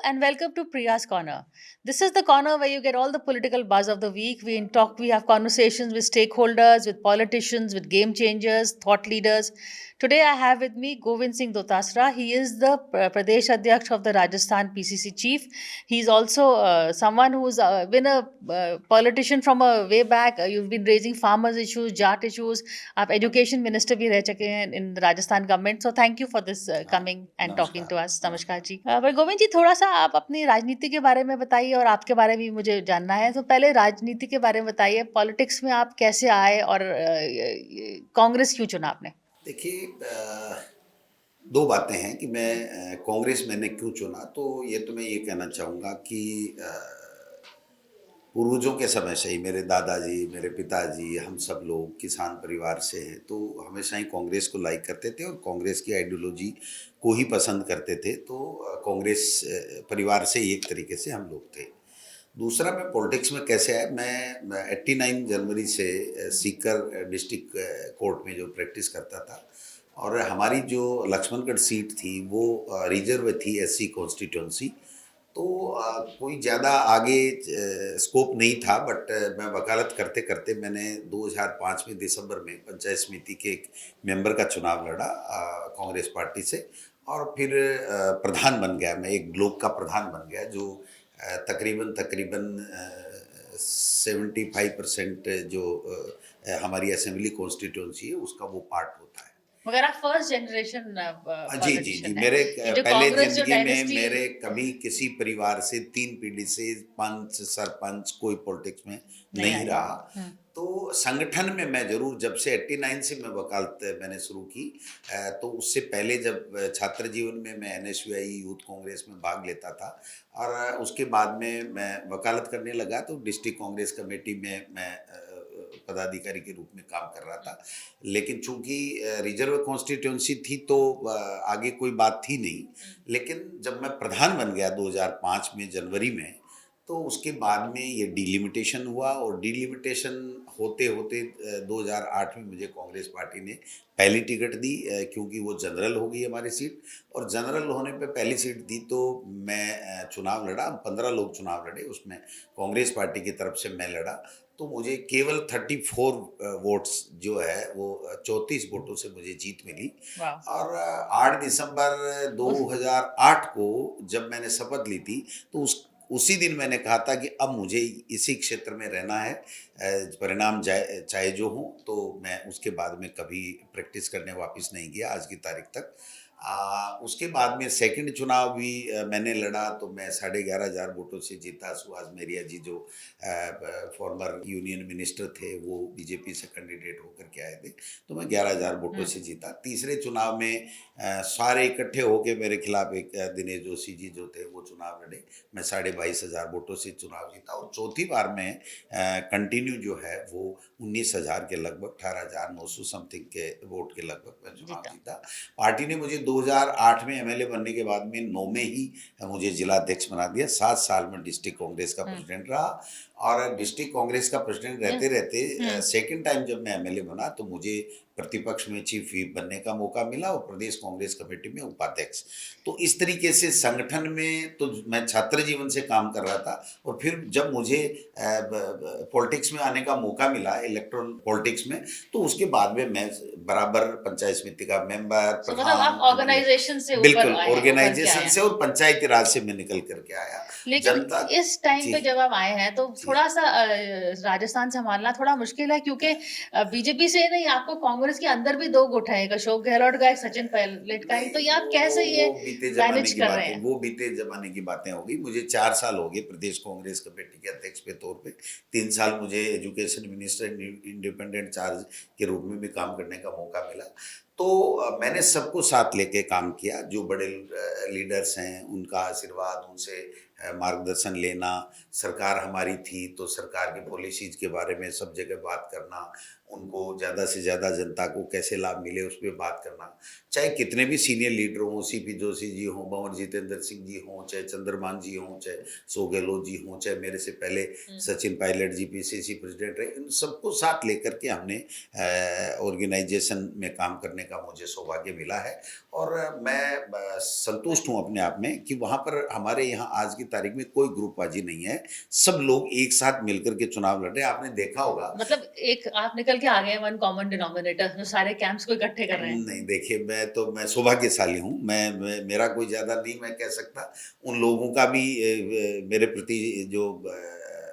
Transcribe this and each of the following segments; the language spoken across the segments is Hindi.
and welcome to Priya's Corner. This is the corner where you get all the political buzz of the week. We have conversations with stakeholders, with politicians, with game changers, thought leaders. Today I have with me Govind Singh Dotasra. He is the Pradesh Adhyaksh of the Rajasthan PCC chief. He's also someone who's been a politician from a way back. You've been raising farmers issues, Jat issues. आप एजुकेशन मिनिस्टर भी रह चुके हैं in Rajasthan government so thank you for this coming and talking नमस्कार। टू अस नमस्कार जी पर गोविंद जी थोड़ा सा आप अपनी राजनीति के बारे में बताइए और आपके बारे में भी मुझे जानना है तो पहले राजनीति के बारे में बताइए पॉलिटिक्स में आप कैसे आए और कांग्रेस क्यों चुना आपने देखिए, दो बातें हैं कि मैं कांग्रेस मैंने क्यों चुना। तो ये तो मैं ये कहना चाहूँगा कि पूर्वजों के समय से ही मेरे दादाजी, मेरे पिताजी, हम सब लोग किसान परिवार से हैं, तो हमेशा ही कांग्रेस को लाइक करते थे और कांग्रेस की आइडियोलॉजी को ही पसंद करते थे। तो कांग्रेस परिवार से ही एक तरीके से हम लोग थे। दूसरा, मैं पॉलिटिक्स में कैसे आया, मैं 89 जनवरी से सीकर डिस्ट्रिक्ट कोर्ट में जो प्रैक्टिस करता था और हमारी जो लक्ष्मणगढ़ सीट थी वो रिजर्व थी एससी कॉन्स्टिट्यूंसी। तो कोई ज़्यादा आगे स्कोप नहीं था, बट मैं वकालत करते करते मैंने 2005 में दिसंबर में पंचायत समिति के एक मेंबर का चुनाव लड़ा कांग्रेस पार्टी से और फिर प्रधान बन गया। मैं एक ब्लॉक का प्रधान बन गया जो तकरीबन तकरीबन 75% जो हमारी असेंबली कॉन्स्टिट्यूंसी है उसका वो पार्ट होता है। मगर आप फर्स्ट जनरेशन जी जी जी, पॉलिटिशियन है मेरे ये जो पहले कांग्रेस जो जिंदगी में डायनेस्टी मेरे कभी किसी परिवार से 3 पीढ़ी से पंच सरपंच कोई पॉलिटिक्स में नहीं नहीं आई रहा। तो संगठन में मैं जरूर, जब से 89 से मैं वकालत मैंने शुरू की, तो उससे पहले जब छात्र जीवन में मैं एनएसयूआई यूथ कांग्रेस में भाग लेता था और उसके बाद में मैं वकालत करने लगा तो डिस्ट्रिक्ट कांग्रेस कमेटी में मैं पदाधिकारी के रूप में काम कर रहा था। लेकिन चूंकि रिजर्व कॉन्स्टिट्यूंसी थी तो आगे कोई बात थी नहीं। लेकिन जब मैं प्रधान बन गया 2005 में जनवरी में, तो उसके बाद में ये डिलिमिटेशन हुआ और डिलिमिटेशन होते होते 2008 में मुझे कांग्रेस पार्टी ने पहली टिकट दी, क्योंकि वो जनरल हो गई हमारी सीट और जनरल होने पे पहली सीट दी तो मैं चुनाव लड़ा। हम 15 लोग चुनाव लड़े, उसमें कांग्रेस पार्टी की तरफ से मैं लड़ा तो मुझे केवल 34 वोट्स जो है वो 34 वोटों से मुझे जीत मिली। वाह और 8 दिसंबर 2008 को जब मैंने शपथ ली थी तो उसी दिन मैंने कहा था कि अब मुझे इसी क्षेत्र में रहना है, परिणाम चाहे जो हो। तो मैं उसके बाद में कभी प्रैक्टिस करने वापस नहीं गया आज की तारीख तक। उसके बाद में सेकंड चुनाव भी मैंने लड़ा तो मैं 11,500 वोटों से जीता। सुहास मेरिया जी जो फॉर्मर यूनियन मिनिस्टर थे वो बीजेपी से कैंडिडेट होकर के आए थे, तो मैं 11,000 वोटों से जीता। तीसरे चुनाव में सारे इकट्ठे होके मेरे खिलाफ एक दिनेश जोशी जी जो थे वो चुनाव लड़े, मैं 22,500 वोटों से चुनाव जीता। और चौथी बार में कंटिन्यू जो है वो 19,000 के लगभग 18,900 समथिंग के वोट के लगभग मैं चुनाव जीता। पार्टी ने मुझे 2008 में एमएलए बनने के बाद में 9 में ही मुझे जिलाध्यक्ष बना दिया। 7 साल में डिस्ट्रिक्ट कांग्रेस का प्रेसिडेंट रहा और डिस्ट्रिक्ट कांग्रेस का प्रेसिडेंट रहते रहते सेकंड टाइम जब मैं एमएलए बना तो मुझे प्रतिपक्ष में चीफ व्हिप बनने का मौका मिला और प्रदेश कांग्रेस कमेटी में उपाध्यक्ष। तो इस तरीके से संगठन में तो मैं छात्र जीवन से काम कर रहा था और फिर जब मुझे पॉलिटिक्स में आने का मौका मिला इलेक्ट्रल पॉलिटिक्स में, तो उसके बाद में मैं बराबर पंचायत समिति का मेंबर, मतलब आप प्रधान, ऑर्गेनाइजेशन से ऊपर बिल्कुल आए हैं, उभर के ऑर्गेनाइजेशन आए से हैं और पंचायती राज से मैं निकल करके आया। लेकिन जनता इस टाइम जी पे जब आप आए हैं तो जी थोड़ा सा राजस्थान संभालना थोड़ा मुश्किल है क्योंकि बीजेपी से नहीं आपको कांग्रेस के अंदर भी दो गुट है, एक अशोक गहलोत का, एक सचिन पायलट का है, तो ये आप कैसे ये वो बीते जमाने मैनेज की कर रहे बातें, हैं? वो बीते जमाने की बातें हो गई। मुझे 4 साल हो गए प्रदेश कांग्रेस कमेटी के अध्यक्ष के तौर पे। 3 साल मुझे एजुकेशन मिनिस्टर इंडिपेंडेंट चार्ज के रूप में भी काम करने का मौका मिला। तो मैंने सबको साथ लेके काम किया। जो बड़े लीडर्स हैं उनका आशीर्वाद, उनसे मार्गदर्शन लेना। सरकार हमारी थी तो सरकार की पॉलिसीज के बारे में सब जगह बात करना, उनको ज़्यादा से ज़्यादा जनता को कैसे लाभ मिले उस पे बात करना। चाहे कितने भी सीनियर लीडर हों, सीपी जोशी जी हों, भंवर जितेंद्र सिंह जी हों, चाहे चंद्रमान जी हों, चाहे सो गहलोत जी हों, चाहे मेरे से पहले सचिन पायलट जी पीसीसी प्रेसिडेंट रहे, इन सबको साथ लेकर के हमने ऑर्गेनाइजेशन में काम करने का मुझे सौभाग्य मिला है। और मैं संतुष्ट हूँ अपने आप में कि वहाँ पर हमारे यहाँ आज की तारीख में कोई ग्रुपबाजी नहीं है। सब लोग एक साथ मिलकर के चुनाव लड़ रहे हैं। आपने देखा होगा। मतलब एक आप निकल के आ गए हैं वन कॉमन डिनोमिनेटर जो सारे कैंप्स को इकट्ठे कर रहे हैं। नहीं, देखिए मैं सौभाग्यशाली हूँ। मेरा कोई ज़्यादा नहीं मैं कह सकता। उन लोगों का भी मेरे प्रति जो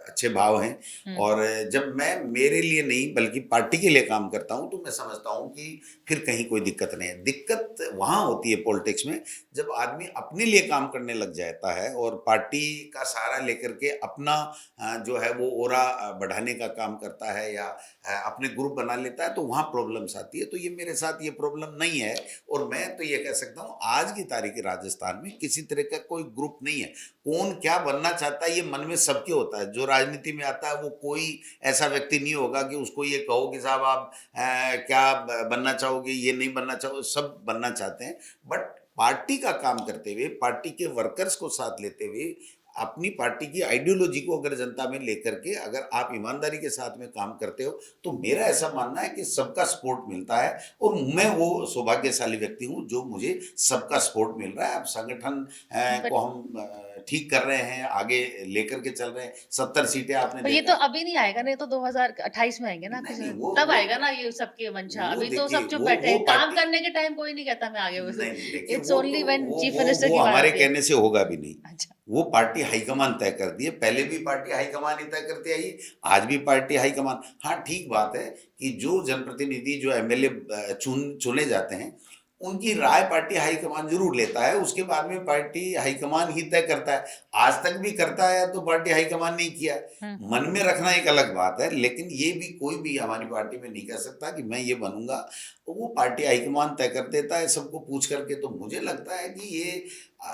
अच्छे भाव हैं। हुँ। और जब मैं मेरे लिए नहीं बल्कि पार्टी के लिए काम करता हूँ, तो मैं समझता हूँ कि फिर कहीं कोई दिक्कत नहीं है। दिक्कत वहाँ होती है पॉलिटिक्स में, जब आदमी अपने लिए काम करने लग जाता है और पार्टी का सहारा लेकर के अपना जो है वो ओरा बढ़ाने का काम करता है, या अपने ग्रुप बना लेता है, तो वहाँ प्रॉब्लम्स आती है। तो ये मेरे साथ ये प्रॉब्लम नहीं है। और मैं तो ये कह सकता हूँ आज की तारीख राजस्थान में किसी तरह का कोई ग्रुप नहीं है। कौन क्या बनना चाहता है ये मन में सबके होता है। जो राजनीति में आता है वो कोई ऐसा व्यक्ति नहीं होगा कि उसको ये कहो कि साहब आप क्या बनना चाहोगे, ये नहीं बनना चाहोगे। सब बनना चाहते हैं, बट पार्टी का काम करते हुए, पार्टी के वर्कर्स को साथ लेते हुए, अपनी पार्टी की आइडियोलॉजी को अगर जनता में लेकर के अगर आप ईमानदारी के साथ में काम करते हो, तो मेरा ऐसा मानना है कि सबका सपोर्ट मिलता है। और मैं वो सौभाग्यशाली व्यक्ति हूँ जो मुझे सबका सपोर्ट मिल रहा है। अब संगठन बट को हम ठीक कर रहे हैं, आगे लेकर के चल रहे हैं। 70 सीटें आपने पर ये देखा तो है। अभी नहीं आएगा ना, ये तो 2028 में आएंगे ना नहीं कुछ नहीं, तब आएगा ना ये सबकी मंशा। वो अभी तो देखिए सब चुप बैठे वो हैं। काम पार्टी करने के टाइम कोई नहीं कहता मैं आगे बढ़ूँ। नहीं, नहीं, देखिए इट्स वो तो ओनली व्हेन चीफ वो मिनिस्टर वो की बात हमारे आती है। कहने से होगा भी नहीं। अच्छा। वो पार्टी हाईकमान तय करती है। पहले भी पार्टी हाईकमान ही तय करती आई है, आज भी पार्टी हाईकमान। हाँ, ठीक बात है कि जो जनप्रतिनिधि, जो एमएलए चुने जाते हैं, उनकी राय पार्टी हाईकमान ज़रूर लेता है। उसके बाद में पार्टी हाईकमान ही तय करता है। आज तक भी करता है तो पार्टी हाईकमान नहीं किया। हुँ। मन में रखना एक अलग बात है, लेकिन ये भी कोई भी हमारी पार्टी में नहीं कह सकता कि मैं ये बनूँगा। तो वो पार्टी हाईकमान तय कर देता है सबको पूछ करके। तो मुझे लगता है कि ये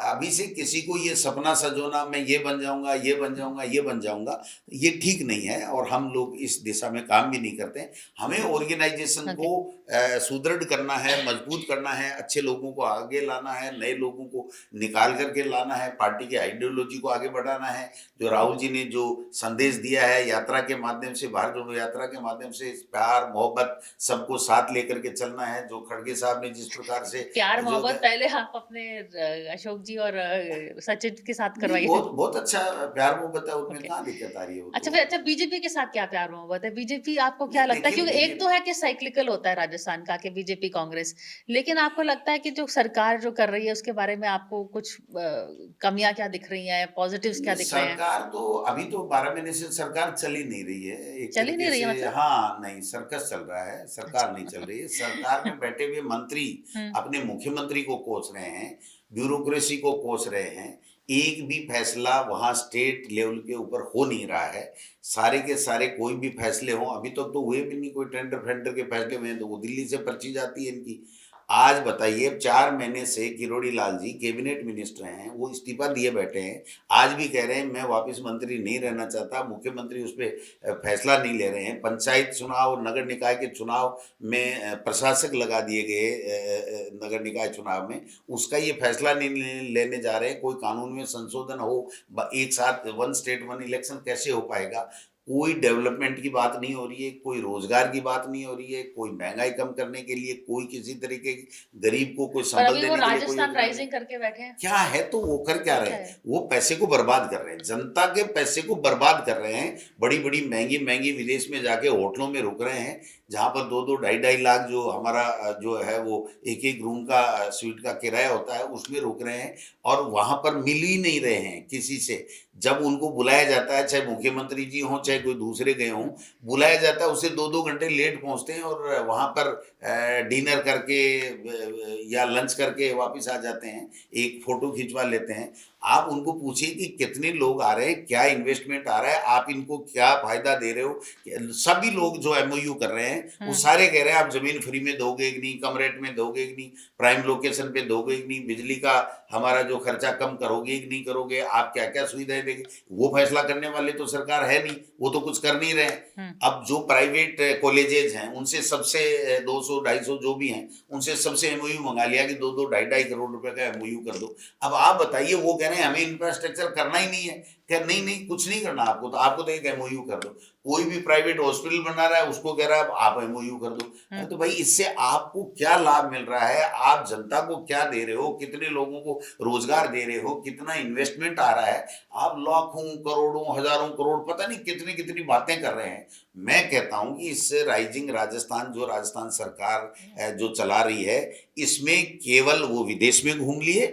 अभी से किसी को ये सपना सजोना, मैं ये बन जाऊँगा, ये बन जाऊँगा, ये बन जाऊँगा, ये ठीक नहीं है। और हम लोग इस दिशा में काम भी नहीं करते हैं। हमें ऑर्गेनाइजेशन ओके। को सुदृढ़ करना है, मजबूत करना है, अच्छे लोगों को आगे लाना है, नए लोगों को निकाल करके लाना है, पार्टी की आइडियोलॉजी को आगे बढ़ाना है। जो राहुल जी ने जो संदेश दिया है यात्रा के माध्यम से, भारत जोड़ो यात्रा के माध्यम से, प्यार मोहब्बत सबको साथ लेकर के चलना है। जो खड़गे साहब ने जिस प्रकार से प्यार जो मोहब्बत पहले आप अपने अशोक जी और सचिन के साथ नहीं, करवाइए। बहुत बहुत अच्छा प्यार मोहब्बत है, उनमें ओके। कहाँ दिक्कत आ रही है। वो अच्छा, तो फिर अच्छा बीजेपी के साथ क्या प्यार मोहब्बत है? बीजेपी आपको क्या नहीं, लगता है, देखिए क्योंकि एक बीजेपी तो है कि साइक्लिकल होता है राजस्थान का कि बीजेपी कांग्रेस, लेकिन आपको लगता है कि जो सरकार जो कर रही है उसके बारे में आपको कुछ कमियाँ क्या दिख रही हैं, पॉजिटिव्स क्या नहीं, दिख रहे हैं? सरकार तो अभी तो 12 महीने से सरकार चल ही नहीं रही है एक चल ही नहीं तरीके रही है से। मतलब? हाँ, नहीं, सर्कस चल रहा है, अच्छा। सरकार नहीं चल रही है। सरकार में बैठे हुए मंत्री हुँ। अपने मुख्यमंत्री को कोस रहे हैं, ब्यूरोक्रेसी को कोस रहे हैं। एक भी फैसला वहाँ स्टेट लेवल के ऊपर हो नहीं रहा है। सारे के सारे कोई भी फैसले हों, अभी तक तो हुए भी नहीं। कोई टेंडर फेंडर के फैसले हुए हैं तो वो दिल्ली से पर्ची जाती है इनकी। आज बताइए, 4 महीने से किरोड़ी लाल जी कैबिनेट मिनिस्टर हैं, वो इस्तीफा दिए बैठे हैं। आज भी कह रहे हैं मैं वापस मंत्री नहीं रहना चाहता। मुख्यमंत्री उस पे फैसला नहीं ले रहे हैं। पंचायत चुनाव, नगर निकाय के चुनाव में प्रशासक लगा दिए गए नगर निकाय चुनाव में, उसका ये फैसला नहीं लेने जा रहे हैं। कोई कानून में संशोधन हो, एक साथ वन स्टेट वन इलेक्शन कैसे हो पाएगा। कोई डेवलपमेंट की बात नहीं हो रही है, कोई रोजगार की बात नहीं हो रही है, कोई महंगाई कम करने के लिए, कोई किसी तरीके की गरीब को कोई पर संबल अभी वो देने के लिए कोई राजस्थान योजना नहीं। राइजिंग करके बैठे हैं। क्या है तो वो कर क्या वो रहे क्या हैं? है? वो पैसे को बर्बाद कर रहे हैं, जनता के पैसे को बर्बाद कर रहे हैं। बड़ी बड़ी महंगी महंगी विदेश में जाके होटलों में रुक रहे हैं, जहाँ पर 2-2 ढाई-ढाई लाख जो हमारा जो है वो एक-एक रूम का स्वीट का किराया होता है, उसमें रुक रहे हैं। और वहाँ पर मिल ही नहीं रहे हैं किसी से। जब उनको बुलाया जाता है, चाहे मुख्यमंत्री जी हों, चाहे कोई दूसरे गए हों, बुलाया जाता है, उससे 2-2 घंटे लेट पहुँचते हैं और वहाँ पर डिनर करके या लंच करके वापस आ जाते हैं, एक फ़ोटो खिंचवा लेते हैं। आप उनको पूछिए कि कितने लोग आ रहे हैं, क्या इन्वेस्टमेंट आ रहा है, आप इनको क्या फायदा दे रहे हो। सभी लोग जो एमओयू कर रहे हैं वो सारे कह रहे हैं आप जमीन फ्री में दोगे कि नहीं, कम रेट में दोगे कि नहीं, प्राइम लोकेशन पे दोगे कि नहीं, बिजली का हमारा जो खर्चा कम करोगे कि नहीं करोगे, आप क्या क्या सुविधाएं देंगे। वो फैसला करने वाले तो सरकार है नहीं, वो तो कुछ कर नहीं रहे हैं। अब जो प्राइवेट कॉलेजेज हैं उनसे सबसे 200-250 जो भी हैं उनसे सबसे एमओयू मंगा लिया कि 2-2 2.5 करोड़ रुपए का एमओयू कर दो। अब आप बताइए, वो कह रहे हैं हमें इंफ्रास्ट्रक्चर करना ही नहीं है। कह नहीं नहीं कुछ नहीं करना आपको तो एक एमओयू कर दो। कोई भी प्राइवेट हॉस्पिटल बना रहा है उसको कह रहा है आप एमओयू कर दो। अरे तो भाई इससे आपको क्या लाभ मिल रहा है, आप जनता को क्या दे रहे हो, कितने लोगों को रोजगार दे रहे हो, कितना इन्वेस्टमेंट आ रहा है। आप लाखों करोड़ों हजारों करोड़ पता नहीं कितनी कितनी बातें कर रहे हैं। मैं कहता हूं कि इस राइजिंग राजस्थान जो राजस्थान सरकार जो चला रही है, इसमें केवल वो विदेश में घूम लिए,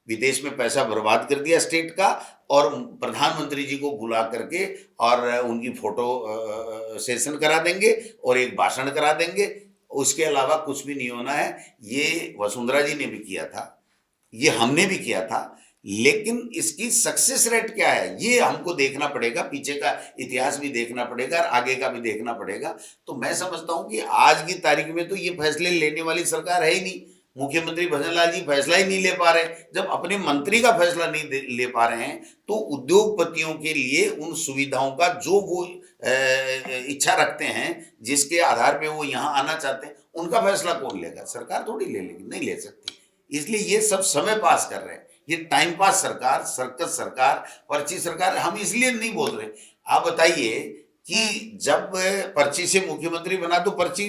विदेश में पैसा बर्बाद कर दिया स्टेट का, और प्रधानमंत्री जी को बुला करके और उनकी फोटो सेशन करा देंगे और एक भाषण करा देंगे। उसके अलावा कुछ भी नहीं होना है। ये वसुंधरा जी ने भी किया था, ये हमने भी किया था, लेकिन इसकी सक्सेस रेट क्या है ये हमको देखना पड़ेगा, पीछे का इतिहास भी देखना पड़ेगा और आगे का भी देखना पड़ेगा। तो मैं समझता हूं कि आज की तारीख में तो ये फैसले लेने वाली सरकार है ही नहीं। मुख्यमंत्री भजनलाल जी फैसला ही नहीं ले पा रहे। जब अपने मंत्री का फैसला नहीं ले पा रहे हैं तो उद्योगपतियों के लिए उन सुविधाओं का जो वो इच्छा रखते हैं, जिसके आधार पे वो यहाँ आना चाहते हैं, उनका फैसला कौन लेगा? सरकार थोड़ी ले लेगी, नहीं ले सकती। इसलिए ये सब समय पास कर रहे हैं, ये टाइम पास सरकार, सर्कस सरकार, पर्ची सरकार हम इसलिए नहीं बोल रहे। आप बताइए कि जब पर्ची से मुख्यमंत्री बना तो पर्ची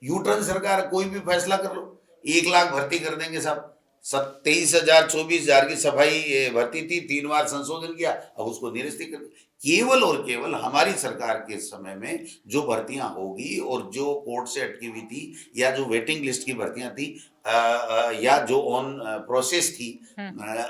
यू टर्न सरकार, कोई भी फैसला कर लो, 1 लाख भर्ती कर देंगे साहब। 23,000 24,000 की सफाई भर्ती थी, 3 बार संशोधन किया, अब उसको निरस्त कर दिया। केवल और केवल हमारी सरकार के समय में जो भर्तियां होगी और जो कोर्ट से अटकी हुई थी या जो वेटिंग लिस्ट की भर्तियां थी या जो ऑन प्रोसेस थी,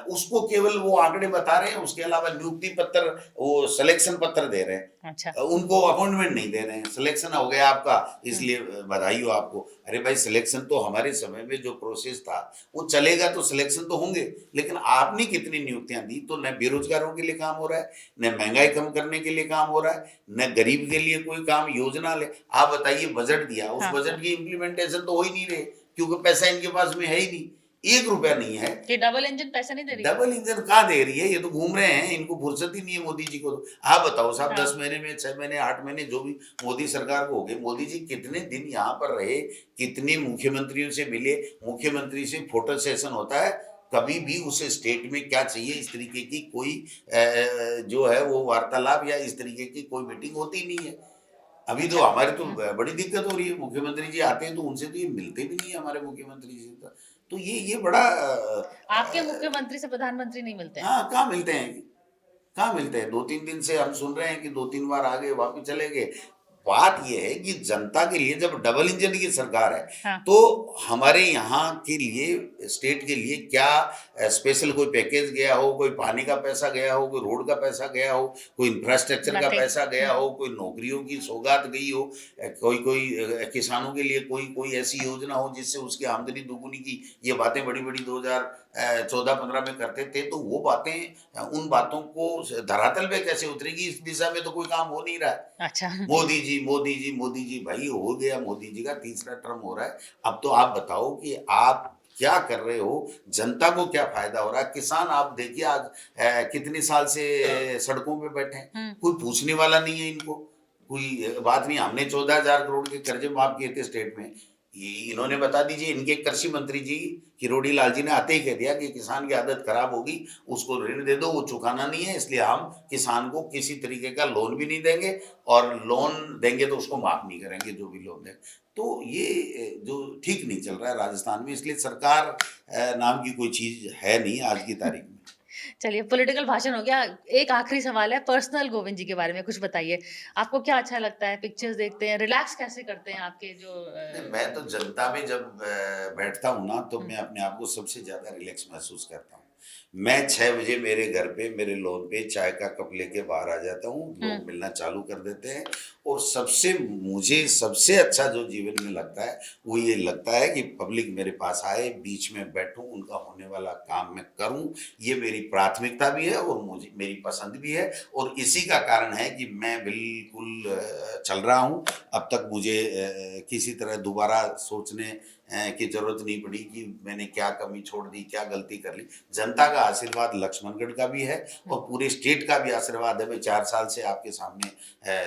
उसको केवल वो आंकड़े बता रहे हैं। उसके अलावा नियुक्ति पत्र, वो सिलेक्शन पत्र दे रहे हैं। अच्छा। उनको अपॉइंटमेंट नहीं दे रहे हैं। सिलेक्शन हो गया आपका, इसलिए बधाई हो आपको। अरे भाई सिलेक्शन तो हमारे समय में जो प्रोसेस था वो चलेगा तो सिलेक्शन तो होंगे, लेकिन आपने कितनी नियुक्तियां दी? तो न बेरोजगारों के लिए काम हो रहा है, न महंगाई कम करने के लिए काम हो रहा है, न गरीब के लिए कोई काम योजना ले। आप बताइए, बजट दिया, उस बजट की इम्प्लीमेंटेशन तो हो ही नहीं रहे, क्योंकि पैसा इनके पास में है ही नहीं, 1 रुपया नहीं है। ये डबल इंजन पैसा नहीं दे रही? डबल इंजन कहाँ दे रही है? ये तो घूम रहे हैं, इनको फुर्सत ही नहीं है मोदी जी को। तो आप बताओ साहब, 10 महीने में, 6 महीने, 8 महीने जो भी मोदी सरकार को हो गए, मोदी जी कितने दिन यहाँ पर रहे, कितने मुख्यमंत्रियों से मिले, मुख्यमंत्री से फोटो सेशन होता है, कभी भी उस स्टेट में क्या चाहिए इस तरीके की कोई जो है वो वार्तालाप या इस तरीके की कोई मीटिंग होती नहीं है। अभी तो हमारी तो बड़ी दिक्कत हो रही है। मुख्यमंत्री जी आते हैं तो उनसे तो ये मिलते भी नहीं है हमारे मुख्यमंत्री जी। तो ये बड़ा आपके मुख्यमंत्री से प्रधानमंत्री नहीं मिलते हैं? हाँ, कहाँ मिलते हैं? कहाँ मिलते हैं? 2-3 दिन से हम सुन रहे हैं कि 2-3 बार आ गए, वापिस चले गए। बात यह है कि जनता के लिए जब डबल इंजन की सरकार है, हाँ। तो हमारे यहाँ के लिए, स्टेट के लिए क्या स्पेशल कोई पैकेज गया हो, कोई पानी का पैसा गया हो, कोई रोड का पैसा गया हो, कोई इंफ्रास्ट्रक्चर का Nothing. पैसा गया हो, कोई नौकरियों की सौगात गई हो, किसानों के लिए कोई ऐसी योजना हो जिससे उसकी आमदनी दुगुनी की। ये बातें बड़ी बड़ी 2014-15 में करते थे, तो वो बातें, उन बातों को धरातल पे कैसे उतरेगी, इस दिशा में तो कोई काम हो नहीं रहा है। अच्छा। मोदी जी मोदी जी मोदी जी, भाई हो गया, मोदी जी का तीसरा टर्म हो रहा है। अब तो आप बताओ कि आप क्या कर रहे हो, जनता को क्या फायदा हो रहा है? किसान आप देखिए आज कितने साल से सड़कों पे बैठे हैं, कोई पूछने वाला नहीं है इनको, कोई बात नहीं। हमने 14,000 करोड़ के कर्जे माफ किए थे स्टेट में, ये इन्होंने बता दीजिए, इनके कृषि मंत्री जी किरोड़ी लाल जी ने आते ही कह दिया कि किसान की आदत खराब होगी, उसको ऋण दे दो, वो चुकाना नहीं है, इसलिए हम किसान को किसी तरीके का लोन भी नहीं देंगे, और लोन देंगे तो उसको माफ नहीं करेंगे जो भी लोन देंगे। तो ये जो ठीक नहीं चल रहा है राजस्थान में, इसलिए सरकार नाम की कोई चीज है नहीं आज की तारीख में। चलिए, पॉलिटिकल भाषण हो गया। एक आखिरी सवाल है, पर्सनल गोविंद जी के बारे में कुछ बताइए। आपको क्या अच्छा लगता है? पिक्चर्स देखते हैं, रिलैक्स कैसे करते हैं आपके जो नहीं, मैं तो जनता में जब बैठता हूँ ना, तो मैं अपने आप को सबसे ज्यादा रिलैक्स महसूस करता हूँ। मैं 6 बजे मेरे घर पे, मेरे लॉन पे चाय का कप लेके बाहर आ जाता हूँ, लोग मिलना चालू कर देते हैं, और मुझे सबसे अच्छा जो जीवन में लगता है वो ये लगता है कि पब्लिक मेरे पास आए, बीच में बैठूं, उनका होने वाला काम मैं करूं। ये मेरी प्राथमिकता भी है और मुझे मेरी पसंद भी है, और इसी का कारण है कि मैं बिल्कुल चल रहा हूं। अब तक मुझे किसी तरह दोबारा सोचने की जरूरत नहीं पड़ी कि मैंने क्या कमी छोड़ दी, क्या गलती कर ली। जनता का आशीर्वाद लक्ष्मणगढ़ का भी है और पूरे स्टेट का भी आशीर्वाद है। मैं 4 साल से आपके सामने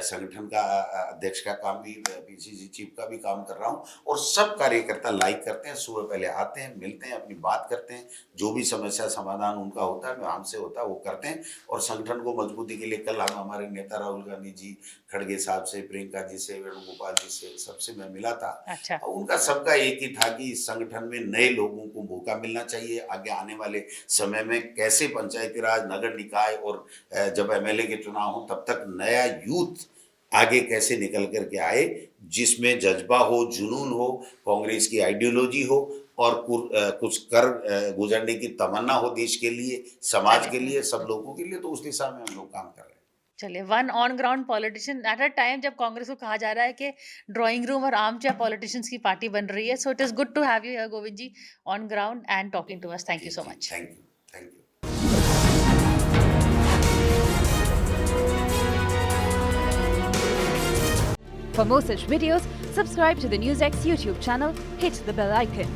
संगठन का अध्यक्ष का काम भी, पीसीसी चीफ का भी काम कर रहा हूँ, और सब कार्यकर्ता लाइक करते हैं। सुबह पहले आते हैं, मिलते हैं, अपनी बात करते हैं, जो भी समस्या समाधान उनका होता है, हमसे होता है, वो करते हैं। और संगठन को मजबूती के लिए कल हम हमारे नेता राहुल गांधी जी, खड़गे साहब से, प्रियंका जी से, वेणुगोपाल जी से, सबसे मैं मिला था। अच्छा। उनका सबका एक ही था कि इस संगठन में नए लोगों को मौका मिलना चाहिए। आगे आने वाले समय में कैसे पंचायती राज, नगर निकाय और जब एमएलए के चुनाव हो तब तक नया यूथ आगे कैसे निकल करके आए, जिसमें जज्बा हो, जुनून हो, कांग्रेस की आइडियोलॉजी हो, और कुछ कर गुजरने की तमन्ना हो देश के लिए, समाज के लिए, सब लोगों के लिए। तो उस दिशा में हम लोग काम कर रहे हैं। चलिए, one on ground politician at a time जब कांग्रेस को कहा जा रहा है कि ड्राइंग रूम और आर्म चेयर पॉलिटिशियंस की पार्टी बन रही है, so it is good to have you here Govind ji on ground and talking to us. Thank you so much. Thank you, thank you. For more such videos, subscribe to the NewsX YouTube channel, hit the bell icon.